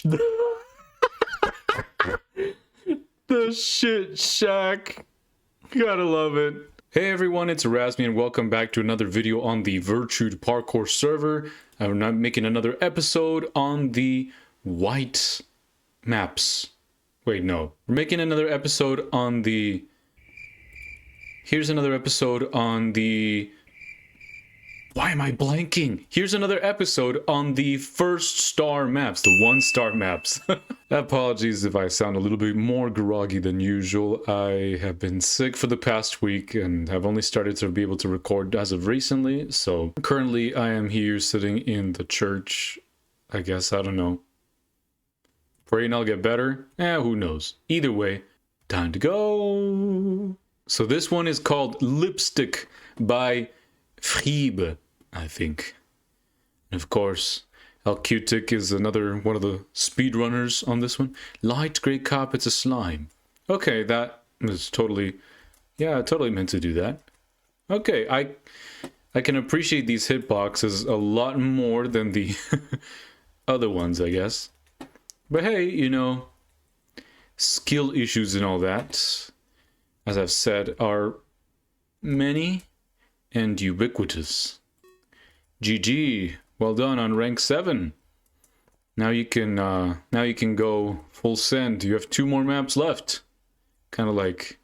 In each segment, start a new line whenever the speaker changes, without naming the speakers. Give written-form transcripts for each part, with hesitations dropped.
The shit shack. Gotta love it. Hey everyone, it's Erasmi and welcome back to another video on the Virtued Parkour server. I'm making another episode on the white maps. Wait, no. We're making another episode on the... Here's another episode on the... Why am I blanking? Here's another episode on the first star maps, the 1-star maps. Apologies if I sound a little bit more groggy than usual. I have been sick for the past week and have only started to be able to record as of recently. So currently I am here sitting in the church. I guess, I don't know. Praying I'll get better? Who knows? Either way, time to go. So this one is called Lipstick by byebye, I think. And of course, Q-Tick is another one of the speedrunners on this one. Light gray carpets of slime. Okay, that was totally... Yeah, totally meant to do that. Okay, I can appreciate these hitboxes a lot more than the other ones, I guess. But hey, you know, skill issues and all that, as I've said, are many and ubiquitous. GG, well done on rank 7. Now you can go full send. You have 2 more maps left, kind of like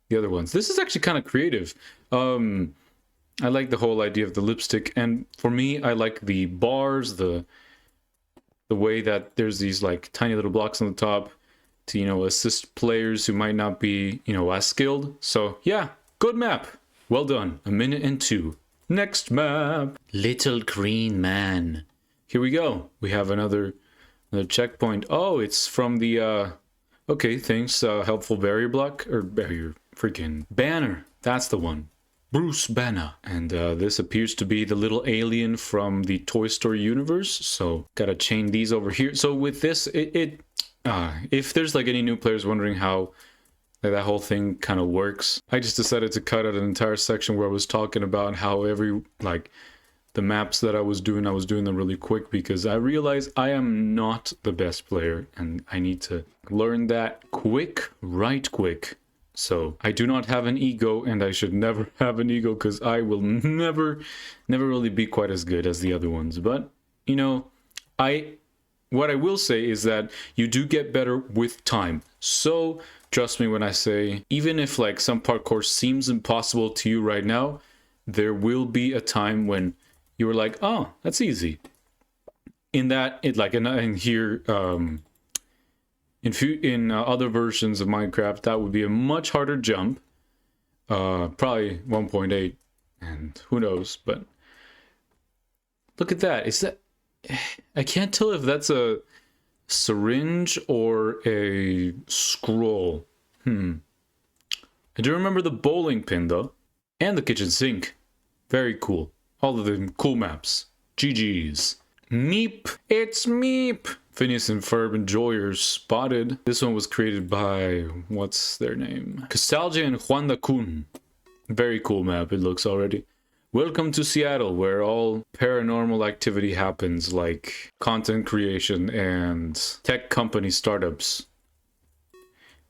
the other ones. This is actually kind of creative. I like the whole idea of the lipstick, and for me, I like the bars, the way that there's these like tiny little blocks on the top to, you know, assist players who might not be, you know, as skilled. So yeah, good map. Well done. 1 minute and 2. Next map. Little Green Man. Here we go. We have another checkpoint. Oh, it's from the okay, thanks. Helpful barrier block or barrier freaking banner. That's the one. Bruce Banner. And this appears to be the little alien from the Toy Story universe. So gotta chain these over here. So with this, if there's like any new players wondering how that whole thing kind of works, I just decided to cut out an entire section where I was talking about how the maps that I was doing them really quick, because I realized I am not the best player and I need to learn that right quick. So I do not have an ego, and I should never have an ego, because I will never really be quite as good as the other ones. But, you know, what I will say is that you do get better with time. So trust me when I say, even if like some parkour seems impossible to you right now, there will be a time when you were like, oh, that's easy. In that, in here, in other versions of Minecraft, that would be a much harder jump. Probably 1.8, and who knows, but look at that. Is that... I can't tell if that's a syringe or a scroll. I do remember the bowling pin though, and the kitchen sink. Very cool. All of them cool maps. GG's. Meep. It's Meep. Phineas and Ferb Enjoyers spotted. This one was created by, what's their name? Castalja and Juan Kun. Very cool map, it looks already. Welcome to Seattle, where all paranormal activity happens, like content creation and tech company startups.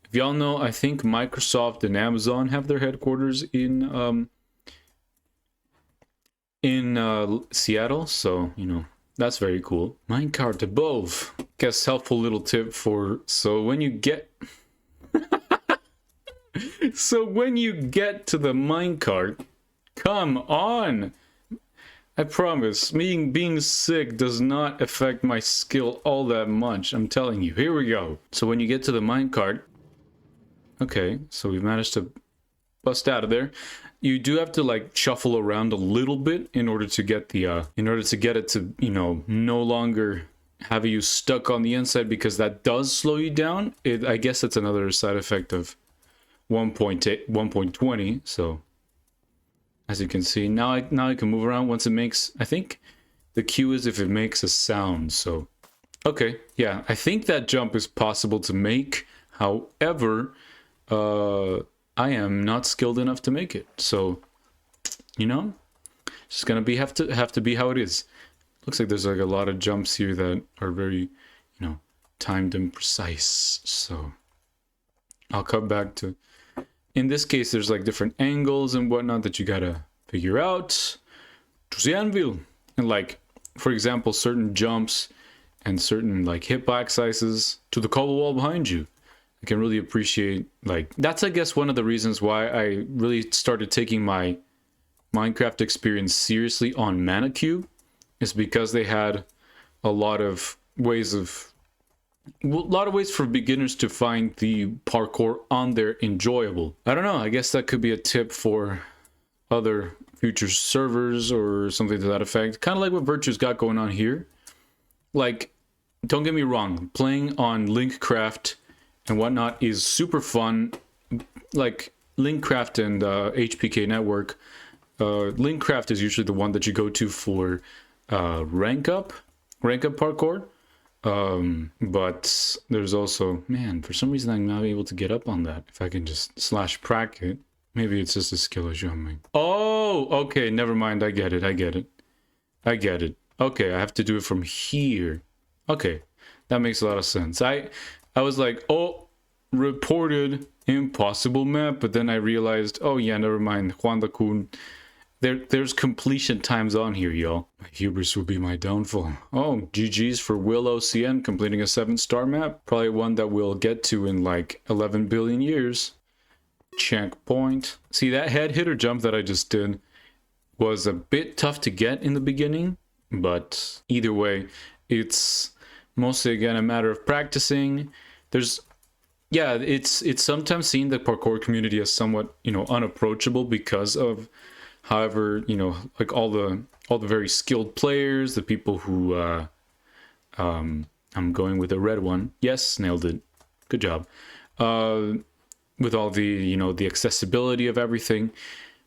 If y'all know, I think Microsoft and Amazon have their headquarters in Seattle, so, you know, that's very cool. Minecart above. Guess helpful little tip for... So when you get to the minecart, come on! I promise, me being sick does not affect my skill all that much. I'm telling you. Here we go. So when you get to the minecart... Okay, so we've managed to bust out of there. You do have to like shuffle around a little bit in order to get the in order to get it to, you know, no longer have you stuck on the inside, because that does slow you down. I guess it's another side effect of 1.20. So as you can see, now I can move around once it makes... I think the cue is if it makes a sound. So okay, yeah, I think that jump is possible to make. However, I am not skilled enough to make it, so, you know, it's just gonna have to be how it is. Looks like there's like a lot of jumps here that are very, you know, timed and precise. So I'll come back to, in this case, there's like different angles and whatnot that you gotta figure out. To the anvil. And like, for example, certain jumps and certain like hitbox sizes to the cobble wall behind you. I can really appreciate, like, that's I guess one of the reasons why I really started taking my Minecraft experience seriously on Manicube, is because they had a lot of ways for beginners to find the parkour on there enjoyable. I don't know, I guess that could be a tip for other future servers or something to that effect. Kind of like what Virtue's got going on here. Like, don't get me wrong, playing on Linkcraft and whatnot is super fun. Like, Linkcraft and HPK Network. Linkcraft is usually the one that you go to for rank up parkour. But there's also, man, for some reason I'm not able to get up on that. If I can just /prac it. Maybe it's just a skill issue on me. Oh, okay, never mind. I get it. Okay, I have to do it from here. Okay, that makes a lot of sense. I was like, oh, reported impossible map, but then I realized, oh yeah, never mind. Juan the Kun. There's completion times on here, y'all. My hubris will be my downfall. Oh, GG's for Will OCN completing a 7-star map. Probably one that we'll get to in like 11 billion years. Checkpoint. See, that head hitter jump that I just did was a bit tough to get in the beginning, but either way, it's mostly again a matter of practicing. There's, yeah, it's sometimes seen the parkour community as somewhat, you know, unapproachable because of, however, you know, like all the very skilled players, the people who I'm going with the red one. Yes, nailed it. Good job. With all the, you know, the accessibility of everything.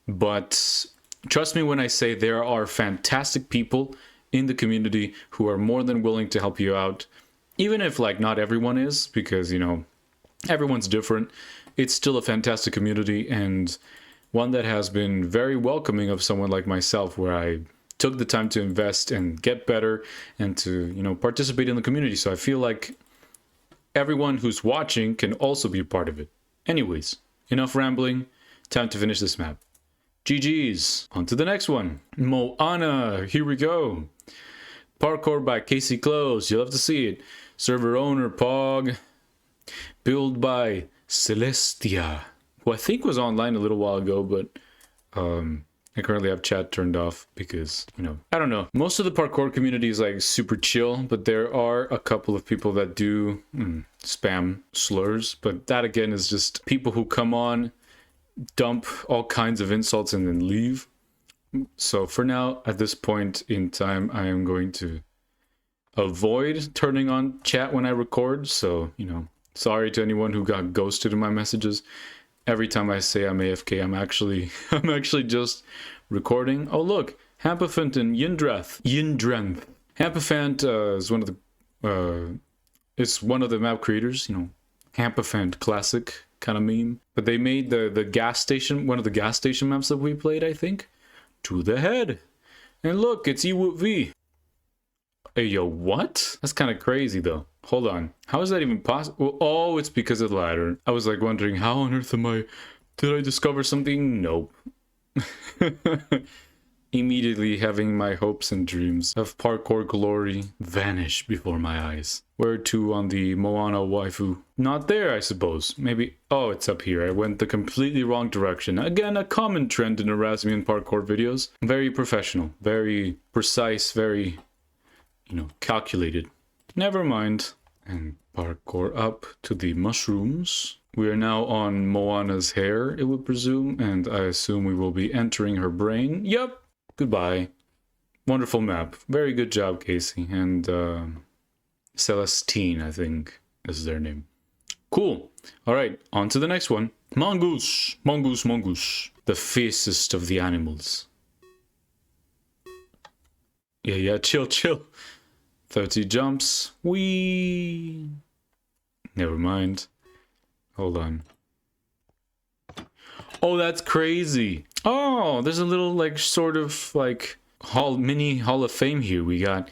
But trust me when I say there are fantastic people in the community who are more than willing to help you out. Even if, like, not everyone is, because, you know, everyone's different. It's still a fantastic community, and one that has been very welcoming of someone like myself, where I took the time to invest and get better and to, you know, participate in the community. So I feel like everyone who's watching can also be a part of it. Anyways, enough rambling, time to finish this map. GG's, on to the next one. Moana, here we go. Parkour by Casey Close, you'll have to see it. Server owner, Pog. Build by Celestia, who I think was online a little while ago, but I currently have chat turned off because, you know, I don't know. Most of the parkour community is like super chill, but there are a couple of people that do spam slurs. But that again is just people who come on, dump all kinds of insults and then leave. So for now, at this point in time, I am going to avoid turning on chat when I record. So, you know, sorry to anyone who got ghosted in my messages. Every time I say I'm AFK, I'm actually just recording. Oh look, Hampafant and Yindrenth. Hampafant is one of the map creators, you know, Hampafant classic kind of meme. But they made the gas station, one of the gas station maps that we played, I think. To the head. And look, it's EWV. Hey, yo, what? That's kind of crazy, though. Hold on. How is that even possible? Oh, it's because of the ladder. I was like wondering, how on earth am I... Did I discover something? Nope. Immediately having my hopes and dreams of parkour glory vanish before my eyes. Where to on the Moana waifu? Not there, I suppose. Maybe... Oh, it's up here. I went the completely wrong direction. Again, a common trend in Erasmian parkour videos. Very professional. Very precise. Very... you know, calculated. Never mind. And parkour up to the mushrooms. We are now on Moana's hair, it would presume, and I assume we will be entering her brain. Yep. Goodbye. Wonderful map. Very good job, Casey. And Celestine, I think, is their name. Cool. All right, on to the next one. Mongoose. Mongoose, mongoose. The fiercest of the animals. Yeah, chill. 30 jumps. Whee! Never mind. Hold on. Oh, that's crazy. Oh, there's a little, like, sort of, like, mini Hall of Fame here. We got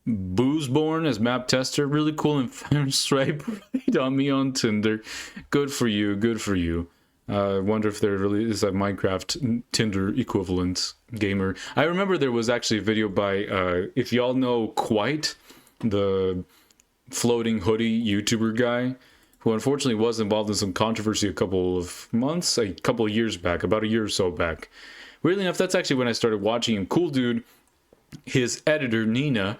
Boozeborn as map tester. Really cool and swipe right on me on Tinder. Good for you. Good for you. I wonder if there really is a Minecraft Tinder equivalent gamer. I remember there was actually a video by, if y'all know Quite, the floating hoodie YouTuber guy, who unfortunately was involved in some controversy a couple of years back, about a year or so back. Weirdly enough, that's actually when I started watching him. Cool dude. His editor, Nina,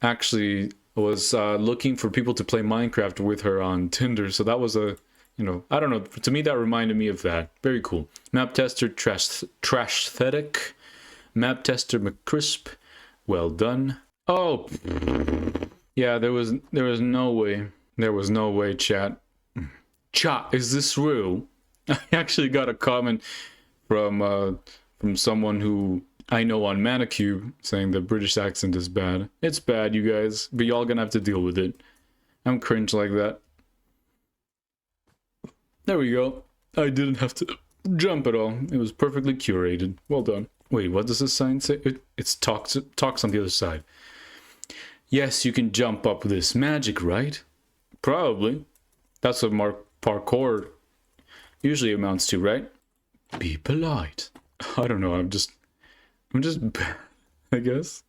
actually was looking for people to play Minecraft with her on Tinder, so that was a... You know, I don't know. To me, that reminded me of that. Very cool. Map tester Trashthetic. Map tester McCrisp. Well done. Oh, yeah. There was no way. There was no way. Chat. Is this real? I actually got a comment from someone who I know on Manicube saying the British accent is bad. It's bad, you guys, but y'all gonna have to deal with it. I'm cringe like that. There we go. I didn't have to jump at all. It was perfectly curated. Well done. Wait, what does this sign say? It talks on the other side. Yes, you can jump up this magic, right? Probably. That's what parkour usually amounts to, right? Be polite. I don't know. I'm just bad, I guess.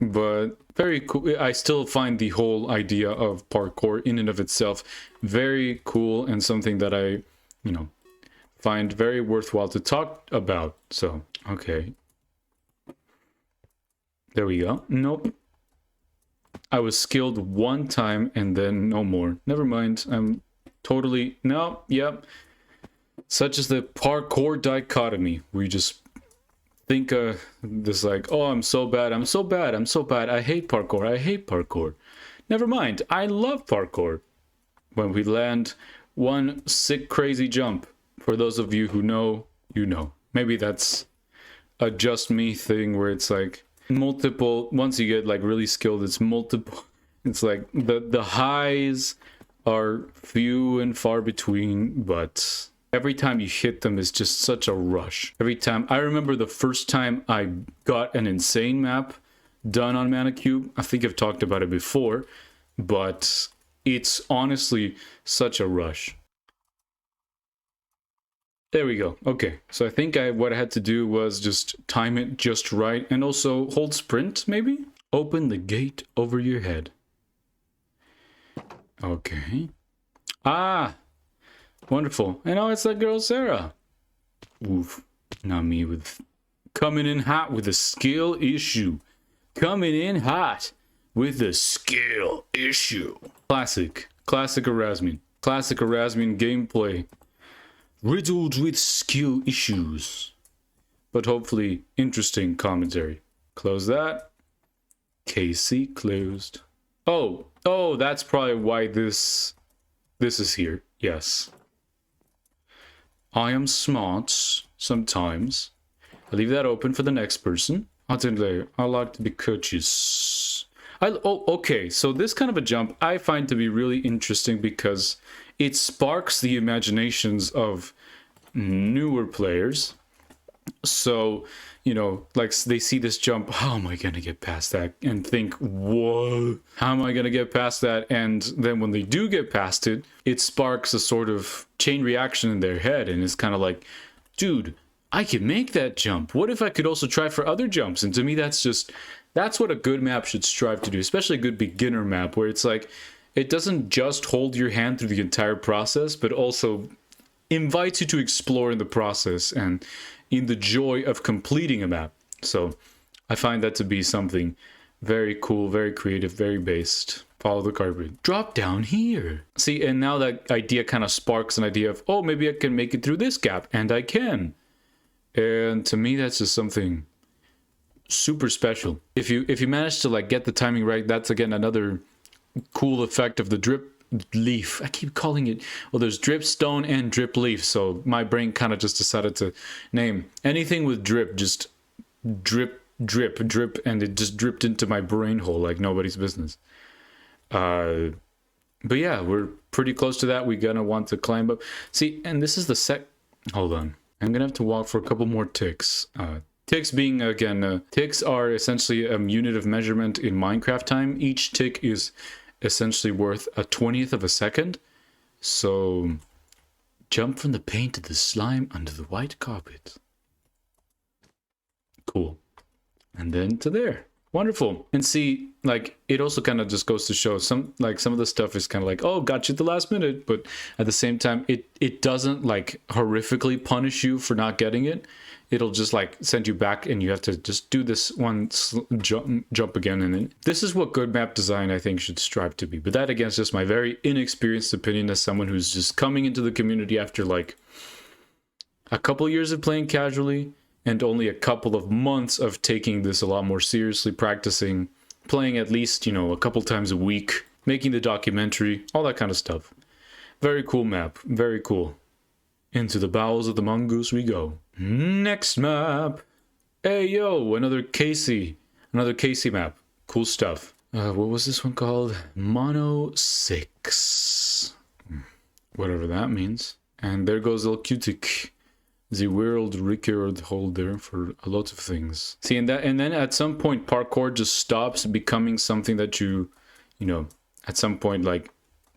But very cool. I still find the whole idea of parkour in and of itself very cool and something that I, you know, find very worthwhile to talk about. So, okay. There we go. Nope. I was skilled one time and then no more. Never mind. I'm totally... No, yep. Such is the parkour dichotomy. We just... think this like, oh, I'm so bad, I'm so bad, I'm so bad, I hate parkour, I hate parkour. Never mind, I love parkour. When we land one sick crazy jump, for those of you who know, you know. Maybe that's a just me thing where it's like multiple, once you get like really skilled, it's multiple, it's like the highs are few and far between, but every time you hit them is just such a rush. Every time, I remember the first time I got an insane map done on Manicube. I think I've talked about it before, but it's honestly such a rush. There we go. Okay, so I think what I had to do was just time it just right and also hold sprint, maybe? Open the gate over your head. Okay. Ah! Wonderful. And now it's that girl, Sarah. Oof. Not me with... Coming in hot with a skill issue. Coming in hot with a skill issue. Classic. Classic Erasmian. Classic Erasmian gameplay. Riddled with skill issues. But hopefully interesting commentary. Close that. KC closed. Oh, that's probably why this is here. Yes. I am smart sometimes. I leave that open for the next person. I like to be courteous. Okay, so this kind of a jump I find to be really interesting because it sparks the imaginations of newer players. So, you know, like they see this jump, how am I going to get past that? And think, whoa, how am I going to get past that? And then when they do get past it, it sparks a sort of chain reaction in their head. And it's kind of like, dude, I can make that jump. What if I could also try for other jumps? And to me, that's what a good map should strive to do, especially a good beginner map where it's like, it doesn't just hold your hand through the entire process, but also invites you to explore in the process and in the joy of completing a map. So I find that to be something very cool, very creative, very based. Follow the carpet. Drop down here. See, and now that idea kind of sparks an idea of, oh, maybe I can make it through this gap, and I can. And to me, that's just something super special. If you manage to like get the timing right, that's again another cool effect of the drip leaf. I keep calling it, well, there's drip stone and drip leaf, so my brain kind of just decided to name anything with drip, just drip, and it just dripped into my brain hole like nobody's business. But yeah, we're pretty close to that. We're gonna want to climb up. See, and this is the hold on. I'm gonna have to walk for a couple more ticks. Ticks being, again, ticks are essentially a unit of measurement in Minecraft time. Each tick is essentially worth a 20th of a second. So, jump from the paint to the slime under the white carpet. Cool. And then to there. Wonderful. And see, like, it also kind of just goes to show some of the stuff is kind of like, oh, got you at the last minute. But at the same time, it doesn't like horrifically punish you for not getting it. It'll just like send you back and you have to just do this one jump again. And this is what good map design I think should strive to be. But that again is just my very inexperienced opinion as someone who's just coming into the community after like a couple years of playing casually and only a couple of months of taking this a lot more seriously, practicing, playing at least, you know, a couple times a week, making the documentary, all that kind of stuff. Very cool map, very cool. Into the bowels of the mongoose we go. Next map. Hey, yo, another Casey map. Cool stuff. What was this one called? Mono 6. Whatever that means. And there goes El Cutic, the world record holder for a lot of things. See, and then at some point, parkour just stops becoming something that you know, at some point, like,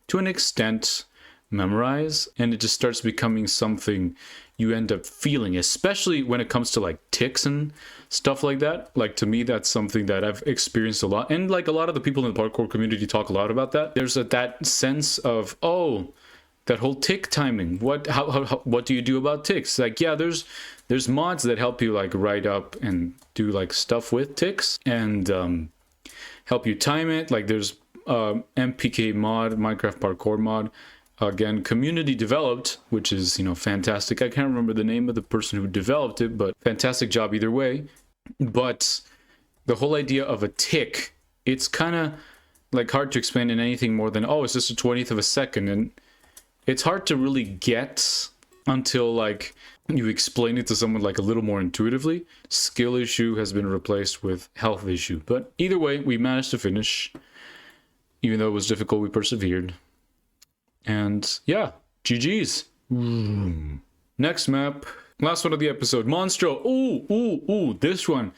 to an extent, memorize, and it just starts becoming something you end up feeling, especially when it comes to like ticks and stuff like that. Like, to me, that's something that I've experienced a lot, and like a lot of the people in the parkour community talk a lot about that. There's that sense of, oh, that whole tick timing. What do you do about ticks? Like, yeah, there's mods that help you like write up and do like stuff with ticks and help you time it. Like, there's MPK mod, Minecraft parkour mod. Again, community developed, which is, you know, fantastic. I can't remember the name of the person who developed it, but fantastic job either way. But the whole idea of a tick, it's kind of like hard to explain in anything more than, oh, it's just a 20th of a second. And it's hard to really get until like you explain it to someone like a little more intuitively. Skill issue has been replaced with health issue. But either way, we managed to finish. Even though it was difficult, we persevered. And yeah, GG's. Next map. Last one of the episode. Monstro. Ooh, this one.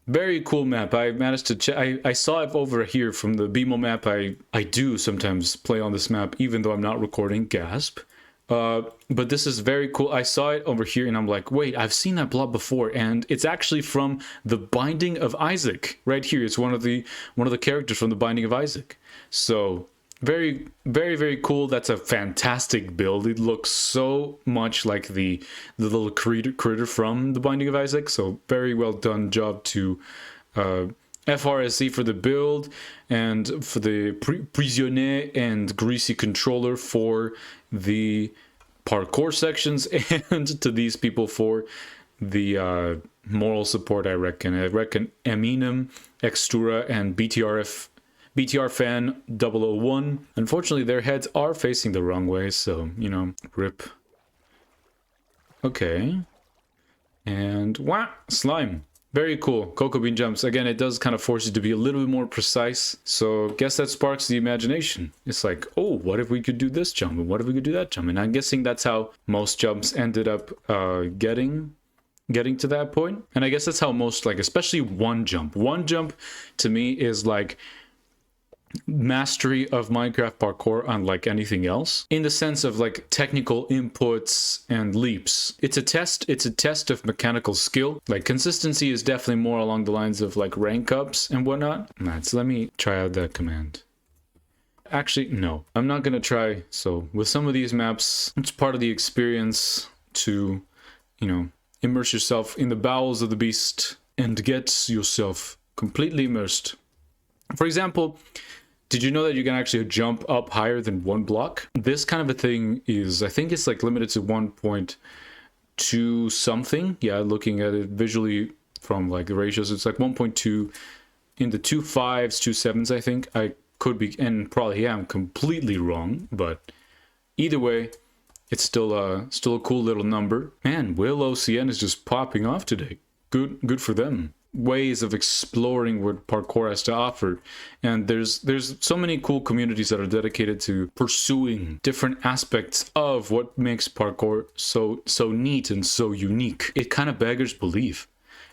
Very cool map. I managed to check. I saw it over here from the BMO map. I do sometimes play on this map, even though I'm not recording. Gasp. But this is very cool. I saw it over here and I'm like, wait, I've seen that blob before. And it's actually from The Binding of Isaac. Right here. It's one of the characters from The Binding of Isaac. So very, very, very cool. That's a fantastic build. It looks so much like the little critter from The Binding of Isaac. So very well done job to FRSC for the build and for the Prisonnier and Greasy Controller for the parkour sections, and to these people for the moral support, I reckon. Eminem, Extura, and BTR fan 001. Unfortunately, their heads are facing the wrong way, so, you know, rip. Okay. And wah, slime. Very cool. Cocoa bean jumps. Again, it does kind of force you to be a little bit more precise. So guess that sparks the imagination. It's like, oh, what if we could do this jump? And what if we could do that jump? And I'm guessing that's how most jumps ended up getting to that point. And I guess that's how most, like, especially one jump. One jump to me is like mastery of Minecraft parkour unlike anything else, in the sense of like technical inputs and leaps. It's a test of mechanical skill. Like, consistency is definitely more along the lines of like rank ups and whatnot. So let me try out that command. Actually, no, I'm not gonna try. So with some of these maps, it's part of the experience to, you know, immerse yourself in the bowels of the beast and get yourself completely immersed. For example, did you know that you can actually jump up higher than one block? This kind of a thing is, I think it's like limited to 1.2 something. Yeah, looking at it visually from like the ratios, it's like 1.2 in the 2 5s, 2 7s, I think. I could be, and probably am completely wrong, but either way, it's still a cool little number. Man, Will OCN is just popping off today. Good for them. Ways of exploring what parkour has to offer, and there's so many cool communities that are dedicated to pursuing different aspects of what makes parkour so neat and so unique. It kind of beggars belief.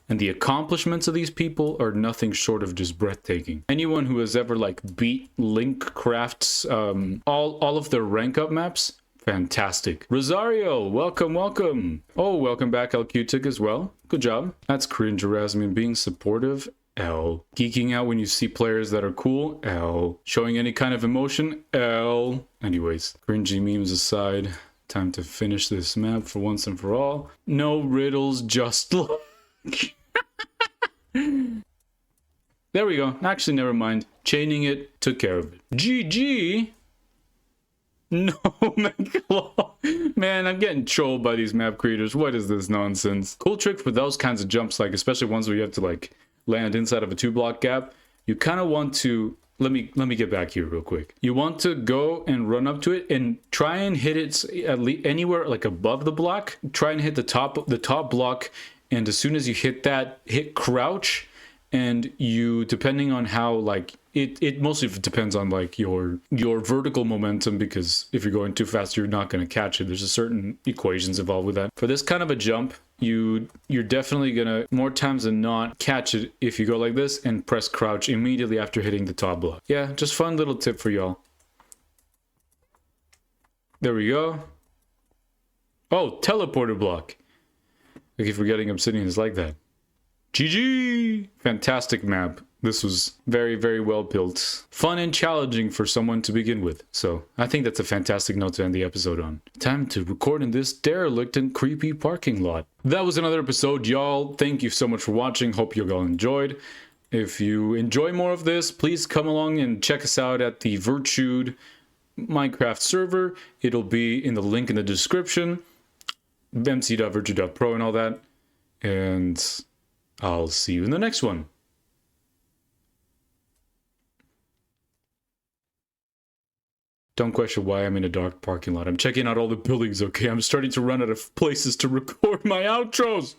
And the accomplishments of these people are nothing short of just breathtaking. Anyone who has ever like beat Linkcraft's all of their rank up maps, fantastic. Rosario, welcome, welcome. Oh, welcome back, LQtic as well. Good job. That's cringe harassment, being supportive. L. Geeking out when you see players that are cool. L. Showing any kind of emotion. L. Anyways, cringy memes aside, time to finish this map for once and for all. No riddles, just like... There we go. Actually, never mind. Chaining it took care of it. GG. No, man, I'm getting trolled by these map creators. What is this nonsense? Cool trick for those kinds of jumps, like especially ones where you have to like land inside of a 2-block gap. You kind of want to let me get back here real quick. You want to go and run up to it and try and hit it at least anywhere like above the block. Try and hit the top block, and as soon as you hit that, hit crouch, and you, depending on how like it mostly depends on like your vertical momentum, because if you're going too fast, you're not going to catch it. There's a certain equations involved with that. For this kind of a jump, you're definitely gonna more times than not catch it if you go like this and press crouch immediately after hitting the top block. Yeah, just fun little tip for y'all. There we go. Oh, teleporter block. I keep forgetting Obsidian is like that. GG! Fantastic map. This was very, very well built. Fun and challenging for someone to begin with. So I think that's a fantastic note to end the episode on. Time to record in this derelict and creepy parking lot. That was another episode, y'all. Thank you so much for watching. Hope you all enjoyed. If you enjoy more of this, please come along and check us out at the Virtued Minecraft server. It'll be in the link in the description. mc.virtued.pro and all that. And I'll see you in the next one. Don't question why I'm in a dark parking lot. I'm checking out all the buildings, okay? I'm starting to run out of places to record my outros.